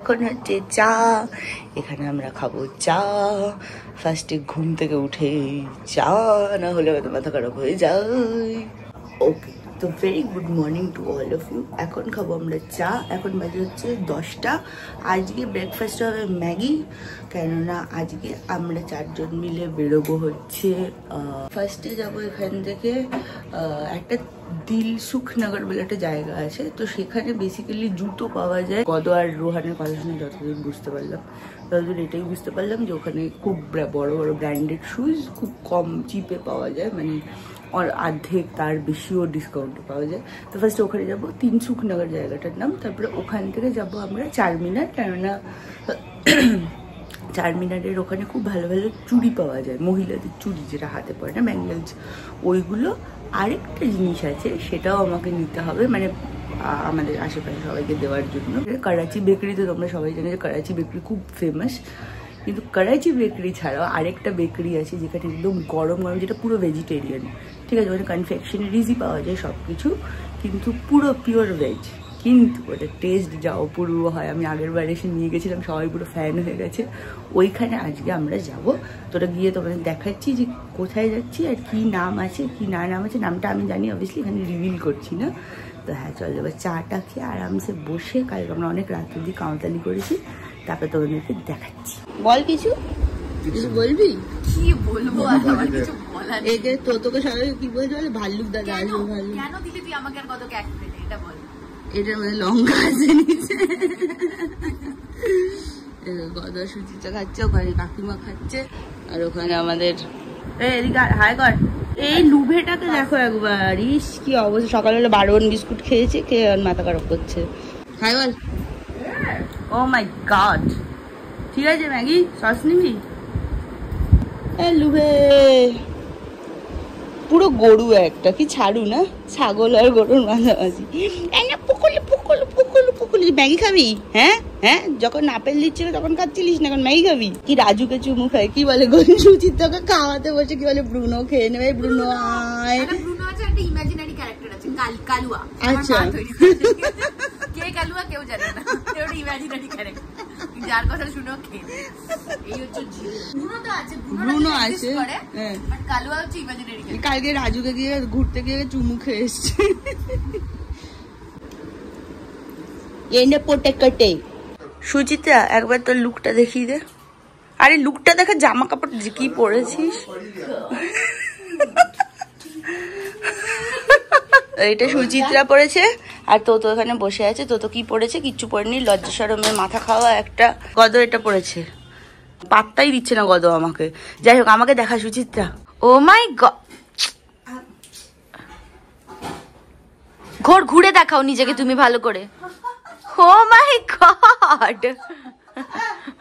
এখন হচ্ছে চা, এখানে আমরা খাবো চা। ফার্স্টে ঘুম থেকে উঠে চা না হলে হয়তো মাথা খারাপ হয়ে যায়। ওকে, তো very good morning to all of you. এখন খাবো আমরা চা। এখন বাজে হচ্ছে 10টা। আজকে ব্রেকফাস্ট হবে ম্যাগি, কেননা আজকে আমরা 4 জন মিলে বেরোবো হচ্ছে। ফার্স্টে যাবো এখান থেকে একটা দিলসুখনগর বলে একটা জায়গা আছে, তো সেখানে বেসিক্যালি জুতো পাওয়া যায়। গদ আর রোহানের কথা শুনে যতদিন বুঝতে পারলাম, ততদিন এটাই বুঝতে পারলাম যে ওখানে খুব বড় বড় ব্র্যান্ডেড শুজ খুব কম চিপে পাওয়া যায়, মানে অর্ধেক তার বেশিও ডিসকাউন্টে পাওয়া যায়। তো ফার্স্টে ওখানে যাবো, দিলসুখনগর জায়গাটার নাম। তারপরে ওখান থেকে যাবো আমরা চারমিনার, কেননা চারমিনারের ওখানে খুব ভালো ভালো চুড়ি পাওয়া যায়, মহিলাদের চুড়ি যেটা হাতে পড়ে না, ব্যাঙ্গেলস, ওইগুলো। আরেকটা জিনিস আছে, সেটাও আমাকে নিতে হবে, মানে আমাদের আশেপাশে সবাইকে দেওয়ার জন্য। করাচি বেকারি, তো তোমরা সবাই জানো যে করাচি বেকারি খুব ফেমাস, কিন্তু করাচি বেকারি ছাড়াও আরেকটা বেকারি আছে যেখানে একদম গরম গরম, যেটা পুরো ভেজিটেরিয়ান, ঠিক আছে, ওখানে কনফেকশনারিজই পাওয়া যায় সব কিছু, কিন্তু পুরো পিওর ভেজ, কিন্তু ওটা টেস্ট যা অপূর্ব হয়। আমি আগের বার এসে নিয়ে গেছিলাম, সবাই পুরো ফ্যান হয়ে গেছে। ওইখানে আজকে আমরা যাব, তো ওটা গিয়ে তোমাদের দেখাচ্ছি যে কোথায় যাচ্ছি আর কি নাম আছে কি না নাম আছে। নামটা আমি জানি অবভিয়াসলি, এখানে রিভিল করছি না। তো হ্যাঁ, চল যাবো। চাটা খেয়ে আরামসে বসে, কালকে আমরা অনেক রাত অব্দি কাউতালি করেছি, তারপরে তোমাদেরকে দেখাচ্ছি। বল কিছু বলবি? কি বলবো, এদের তোকে সবাই কি বলছে বলে, ভাল্লুক দাদা আসবে। ভাল্লুক কেন দিলি তুই আমাকে আর কত ক্যাশ পেলে, এটা বল। এটার মধ্যে লঙ্কা আছে নিচে। গদা সুচিটা খাচ্ছে, ওখানে কাকিমা খাচ্ছে, আর ওখানে আমাদের এদিকে হাই কর। এই লুভেটাকে দেখো একবার, ইস কি অবস্থা। সকালবেলা 12 বিস্কুট খেয়েছে, খেয়ে মাথা খারাপ করছে। হাই বল। ও মাই গড, ঠিক আছে ম্যাগি, সস নিবি? লুভে পুরো গরু একটা, কি ছাড়ু না, ছাগল আর গরুর মাঝামাঝি। পুকুলি ম্যাগি খাবি? হ্যাঁ হ্যাঁ, যখন আপেল দিচ্ছিল তখন খাচ্ছিলিস না, এখন ম্যাগি খাবি? কি রাজুকে চুমু খায়, কি বলে সুচিত তোকে খাওয়াতে বসে, কি বলে ব্রুনো খেয়ে নেবে। ব্রুনো আয়, ব্রুনো আছে, একটা ইমাজিনারি ক্যারেক্টার আছে কালুয়া। আচ্ছা, কে কালুয়া কেউ জানে না, ওটা ইমাজিনারি ক্যারেক্টার, যার কথা শুনেও খেয়ে। এই হচ্ছে ব্রুনো তো আছে, ব্রুনো আছে, হ্যাঁ, বাট কালুয়া হচ্ছে ইমাজিনারি ক্যারেক্টার। কালকে রাজুকে গিয়ে ঘুরতে গিয়ে চুমু খেয়ে এসছে। এনে পোটে কাটে। সুচিত্রা, একবার তোর লুকটা দেখিয়ে দে। আরে লুকটা দেখা, জামা কাপড় কি পরেছিস। এটা সুচিত্রা পরেছে, আর তো এখানে বসে আছে। তো কি পরেছে, কিচ্ছু পরেনি, লজ্জা শরমের মাথা খাওয়া একটা। গদ এটা পরেছে, পাত্তাই দিচ্ছে না গদ আমাকে। যাই হোক, আমাকে দেখা সুচিত্রা। ও মাই গড, ঘুরে দেখাও নিজেকে তুমি ভালো করে। ও মাই গড,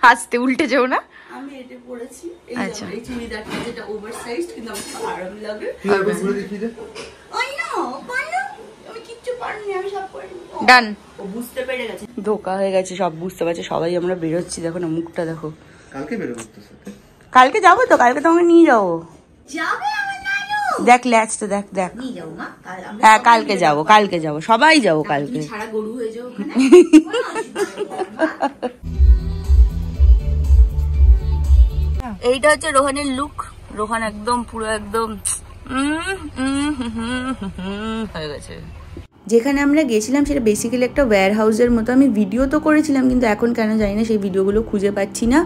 হাসতে উল্টে যাও না। আমি এটা পরেছি, আচ্ছা, এই চুড়িদারটা যেটা ওভারসাইজড, কিন্তু আমার খুব আরাম লাগে। ওই না আমি কিচ্ছু পারিনি, আমি সব করিনি। ডান, ও বুঝতে পেরে গেছে, ধোকা হয়ে গেছে, সব বুঝতে পারছে। সবাই আমরা বেরোচ্ছি, দেখো না মুখটা দেখো। কালকে বেরোবো তো, কালকে যাবো তো, কালকে তোমাকে নিয়ে যাবো। যাবে আমার নানু, দেখ ল্যাচ তো দেখ দেখ। নিয়ে যাবো মা, হ্যাঁ কালকে যাবো, সবাই যাবো কালকে। সারা গরু হয়ে যাও ওখানে। এইটা হচ্ছে রোহানের লুক। রোহান একদম পুরো একদম হয়ে গেছে। যেখানে আমরা গেছিলাম সেটা বেসিক্যালি একটা ওয়্যার হাউসের মতো। আমি ভিডিও তো করেছিলাম, কিন্তু এখন কেন জানি না সেই ভিডিওগুলো খুঁজে পাচ্ছি না।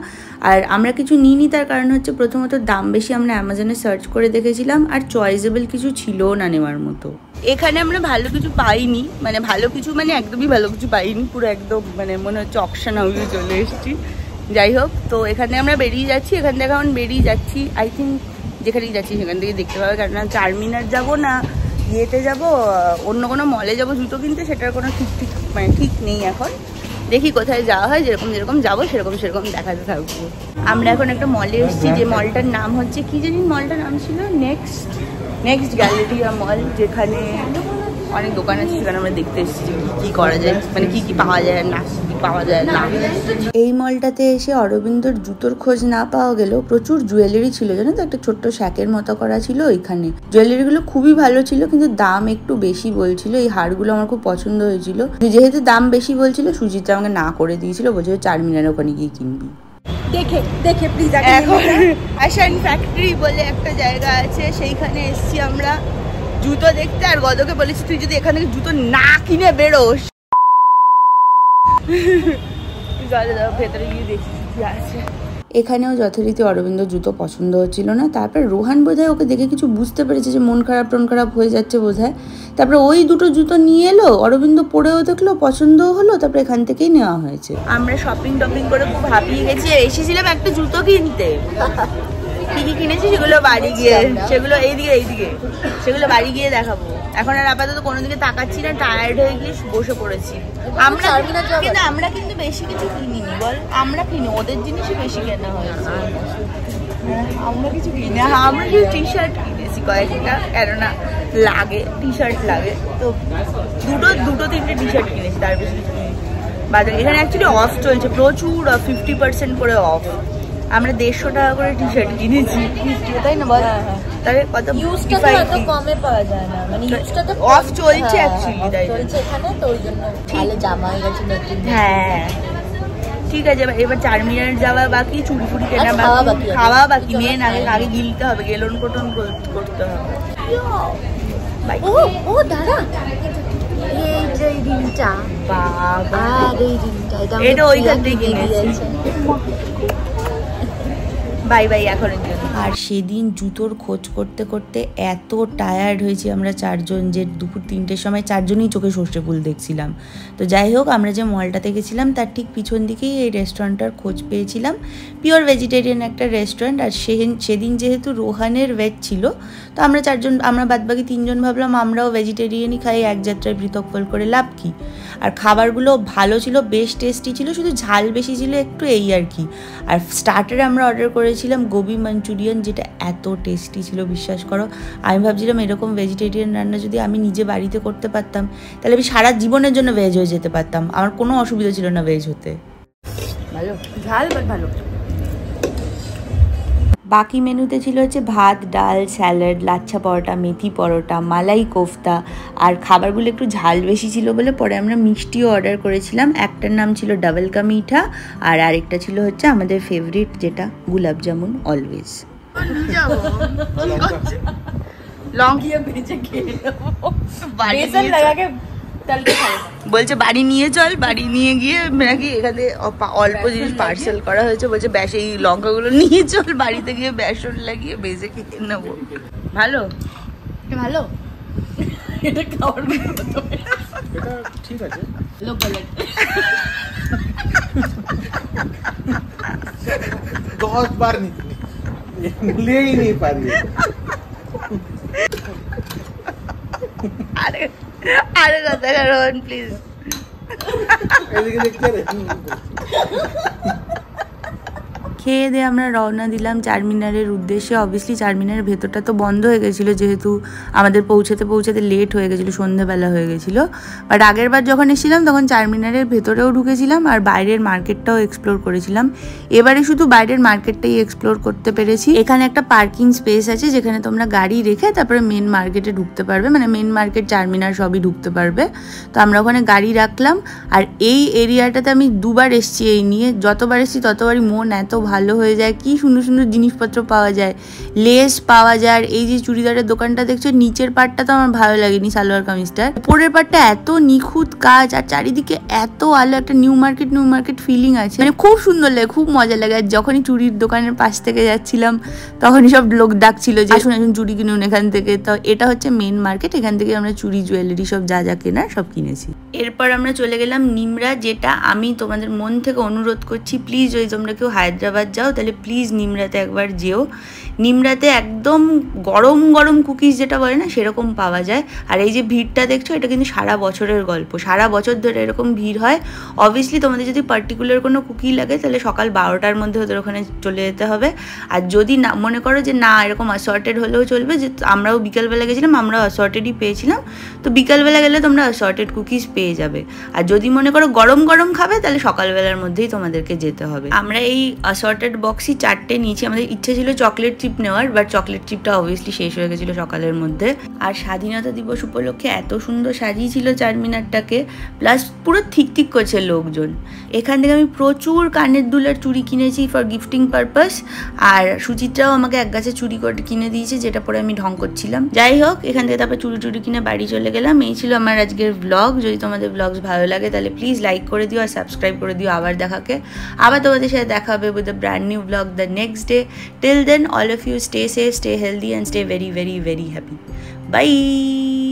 আর আমরা কিছু নিইনি, তার কারণ হচ্ছে প্রথমত দাম বেশি, আমরা অ্যামাজনে সার্চ করে দেখেছিলাম, আর চয়েসেবল কিছু ছিলও না নেওয়ার মতো। এখানে আমরা ভালো কিছু পাইনি, মানে ভালো কিছু মানে একদমই ভালো কিছু পাইনি, পুরো একদম মানে মনে হচ্ছে অকশন হাউসে চলে এসেছি। যাই হোক, তো এখানে আমরা বেরিয়ে যাচ্ছি, এখান থেকে এখন বেরিয়ে যাচ্ছি। আই থিঙ্ক যেখানেই যাচ্ছি সেখান থেকে দেখতে পাবে, কেননা চারমিনার যাবো না ইয়েতে যাবো, অন্য কোনো মলে যাবো জুতো কিনতে, সেটার কোনো ঠিক নেই এখন। দেখি কোথায় যাওয়া হয়, যেরকম যাবো সেরকম দেখাতে থাকবো। আমরা এখন একটা মলে এসেছি, যে মলটার নাম হচ্ছে কি জানি, মলটার নাম ছিল নেক্সট গ্যালেরিয়া মল, যেখানে অনেক দোকান আছে। সেখানে আমরা দেখতে এসেছি কি করা যায়, মানে কি পাওয়া যায় না পাওয়া যায় না। এই মলটাতে এসে অরবিন্দর জুতোর খোঁজ না পাওয়া গেলেও প্রচুর জুয়েলারি ছিল, জানো তো, একটা ছোট্ট শ্যাকের মতো করা ছিল ওইখানে। জুয়েলারিগুলো খুবই ভালো ছিল, কিন্তু দাম একটু বেশি বলছিল। এই হারগুলো আমার খুব পছন্দ হয়েছিল, যেহেতু দাম বেশি বলছিল সুজিতা আমাকে না করে দিয়েছিল, বলছিল চারমিনার ওখানে গিয়ে কিনবি। দেখে দেখে প্লিজ। এখন ফ্যাশন ফ্যাক্টরি বলে একটা জায়গা আছে, সেইখানে এসছি আমরা জুতো দেখতে। আর গদকে বলেছি তুই যদি এখান থেকে জুতো না কিনে বেরোস, ভেতরে গিয়ে দেখি কি আছে। এখানেও যথারীতি অরবিন্দ জুতো পছন্দ হচ্ছিল না। তারপর রোহান বোধহয় ওকে দেখে কিছু বুঝতে পেরেছে যে মন খারাপ হয়ে যাচ্ছে বোধহয়। তারপরে ওই দুটো জুতো নিয়ে এলো, অরবিন্দ পরেও দেখলো, পছন্দও হলো, তারপরে এখান থেকেই নেওয়া হয়েছে। আমরা শপিং করে খুব হাঁপিয়ে গেছি। এসেছিলাম একটা জুতো কিনতে, কি কি কিনেছি সেগুলো বাড়ি গিয়ে, সেগুলো এইদিকে সেগুলো বাড়ি গিয়ে দেখাবো। এখন আর আপাতত কোনো দিকে তাকাচ্ছি না, টায়ার্ড হয়ে গিয়ে বসে পড়েছি। আমরা কিন্তু বেশি কিছু কিনিনি বল, আমরা কিনি ওদের জিনিসই বেশি কেনা হয়েছে। আমরা কিছু কিনি, আমরা কিছু টি শার্ট কিনেছি কয়েকটা, কেননা লাগে, টি শার্ট লাগে তো দুটো তিনটে টি শার্ট কিনেছি, তার বেশি কিছু কিনি। বাজার এখানে অ্যাকচুয়ালি অফ চলছে প্রচুর, 50% করে অফ। আমরা 150 টাকা করে টি শার্ট কিনেছি, তাই না বল? তাহলে কত কমে পাওয়া যায় না, মানে অফ চলছে অ্যাকচুয়ালি, তাই এখানে তো ওই জন্য ভালো জামা হয়ে গেছে নতুন। হ্যাঁ ঠিক আছে, এবার চারমিনার যাওয়া বাকি, চুড়ি ফুড়ি কেনা বাকি, খাওয়া বাকি। মেন আগে গিলতে হবে, গেলন কোটন করতে হবে। ও দাদা, এই যে রিংটা, বাবা এই রিংটা এটা ওইখান থেকে কিনেছি। বাই এখনের জন্য। আর সেদিন জুতোর খোঁজ করতে করতে এত টায়ার্ড হয়েছি আমরা চারজন, যে দুপুর 3টের সময় চারজনই চোখে সর্ষে ফুল দেখছিলাম। তো যাই হোক, আমরা যে মলটাতে গেছিলাম তার ঠিক পিছন দিকেই এই রেস্টুরেন্টটার খোঁজ পেয়েছিলাম। পিওর ভেজিটেরিয়ান একটা রেস্টুরেন্ট। আর সেদিন যেহেতু রোহানের ভেজ ছিল, তো আমরা বাদবাকি 3জন ভাবলাম আমরাও ভেজিটেরিয়ানই খাই, এক যাত্রায় পৃথক ফল করে লাভ কি। আর খাবারগুলো ভালো ছিল, বেশ টেস্টি ছিল, শুধু ঝাল বেশি ছিল একটু, এই আর কি। আর স্টার্টারে আমরা অর্ডার করেছিলাম গোবি মাঞ্চুরিয়ান, যেটা এত টেস্টি ছিল বিশ্বাস করো। আমি ভাবছিলাম এরকম ভেজিটেরিয়ান রান্না যদি আমি নিজে বাড়িতে করতে পারতাম, তাহলে আমি সারা জীবনের জন্য ভেজ হয়ে যেতে পারতাম, আমার কোনো অসুবিধা ছিল না ভেজ হতে। ভালো ঝাল ভালো। বাকি মেনুতে ছিল হচ্ছে ভাত, ডাল, স্যালাড, লাচ্ছা পরোটা, মেথি পরোটা, মালাই কোফতা। আর খাবারগুলো একটু ঝাল বেশি ছিল বলে পরে আমরা মিষ্টিও অর্ডার করেছিলাম। একটার নাম ছিল ডাবল কা মিঠা, আর আরেকটা ছিল হচ্ছে আমাদের ফেভারিট যেটা গুলাব জামুন অলওয়েজ। বলছে বাড়ি নিয়ে চল, বাড়ি নিয়ে গিয়ে নাকি এখানে অল্প জিনিস পার্সেল করা হয়েছে, বলছে ব্যাস এই লঙ্কাগুলো নিয়ে চল, বাড়িতে গিয়ে বেসন লাগিয়ে বেজে খেয়ে নেবো। ভালো ভালো, এটা খাবার ঠিক আছে। बहुत बार ले ही नहीं पा रही। अरे কথা রোহন প্লিজ। এদিকে দেখতে রে। খেয়ে দিয়ে আমরা রওনা দিলাম চারমিনারের উদ্দেশ্যে। অবভিয়াসলি চারমিনারের ভেতরটা তো বন্ধ হয়ে গেছিলো, যেহেতু আমাদের পৌঁছাতে লেট হয়ে গেছিলো, সন্ধ্যেবেলা হয়ে গেছিলো। বাট আগের বার যখন এসেছিলাম তখন চারমিনারের ভেতরেও ঢুকেছিলাম আর বাইরের মার্কেটটাও এক্সপ্লোর করেছিলাম। এবারে শুধু বাইরের মার্কেটটাই এক্সপ্লোর করতে পেরেছি। এখানে একটা পার্কিং স্পেস আছে যেখানে তোমরা গাড়ি রেখে তারপরে মেন মার্কেটে ঢুকতে পারবে, মানে মেন মার্কেট চারমিনার সবই ঢুকতে পারবে। তো আমরা ওখানে গাড়ি রাখলাম। আর এই এরিয়াটাতে আমি 2বার এসেছি, এই নিয়ে যতবার এসেছি ততবারই মন এত ভালো হয়ে যায়। কি সুন্দর সুন্দর জিনিসপত্র পাওয়া যায়, লেস পাওয়া যায়। আর এই যে চুড়িদারের দোকানটা দেখছো, নিচের পার্টটা তো আমার ভালো লাগেনি, সালোয়ার কামিজটার উপরের পার্টটা এত নিখুঁত কাজ, আর চারিদিকে এত আলো, একটা নিউ মার্কেট ফিলিং আছে, মানে খুব সুন্দর লাগে, খুব মজা লাগে। আর যখনই চুড়ির দোকানের পাশ থেকে যাচ্ছিলাম তখনই সব লোক ডাকছিল যে আসুন চুড়ি কিনুন এখান থেকে। তো এটা হচ্ছে মেন মার্কেট, এখান থেকে আমরা চুড়ি, জুয়েলারি সব যা কেনার সব কিনেছি। এরপর আমরা চলে গেলাম নিমরা, যেটা আমি তোমাদের মন থেকে অনুরোধ করছি প্লিজ, ওই তোমরা কেউ হায়দ্রাবাদ যাও তাহলে প্লিজ নিমরাতে একবার যেও। নিমরাতে একদম গরম গরম কুকিজ যেটা বলে না সেরকম পাওয়া যায়। আর এই যে ভিড়টা দেখছো এটা কিন্তু সারা বছরের গল্প, সারা বছর ধরে এরকম ভিড় হয়। অবভিয়াসলি তোমাদের যদি পার্টিকুলার কোনো কুকি লাগে তাহলে সকাল 12টার মধ্যে ওদের ওখানে চলে যেতে হবে। আর যদি না মনে করো যে না এরকম অ্যাসর্টেড হলেও চলবে, যে আমরাও বিকালবেলা গেছিলাম, আমরাও অ্যাসর্টেডই পেয়েছিলাম, তো বিকালবেলা গেলে তোমরা অ্যাসর্টেড কুকিজ পেয়ে যাবে। আর যদি মনে করো গরম গরম খাবে তাহলে সকালবেলার মধ্যেই তোমাদেরকে যেতে হবে। আমরা এই অ্যাসর্টেড বক্সই 4টে নিয়েছি। আমাদের ইচ্ছে ছিল চকলেট চিপ নেওয়ার, বাট চকলেট চিপটা অবভিয়াসলি শেষ হয়ে গেছিলো সকালের মধ্যে। আর স্বাধীনতা দিবস উপলক্ষে এত সুন্দর সাজিয়েছিল চারমিনারটাকে, প্লাস পুরো ঠিক ঠিক করছে লোকজন। এখান থেকে আমি প্রচুর কানের দুল আর চুড়ি কিনেছি ফর গিফটিং পারপাস। আর সুচিত্রাও আমাকে এক গাছে চুড়ি করে কিনে দিয়েছে, যেটা পরে আমি ঢং করছিলাম। যাই হোক, এখান থেকে তারপর চুড়ি কিনে বাড়ি চলে গেলাম। এই ছিল আমার আজকের ব্লগ। যদি তোমাদের ব্লগস ভালো লাগে তাহলে প্লিজ লাইক করে দিও আর সাবস্ক্রাইব করে দিও। আবার তোমাদের সাথে দেখা হবে with a brand new blog the next day. Till then, all of you stay safe, stay healthy and stay very, very, very happy. Bye.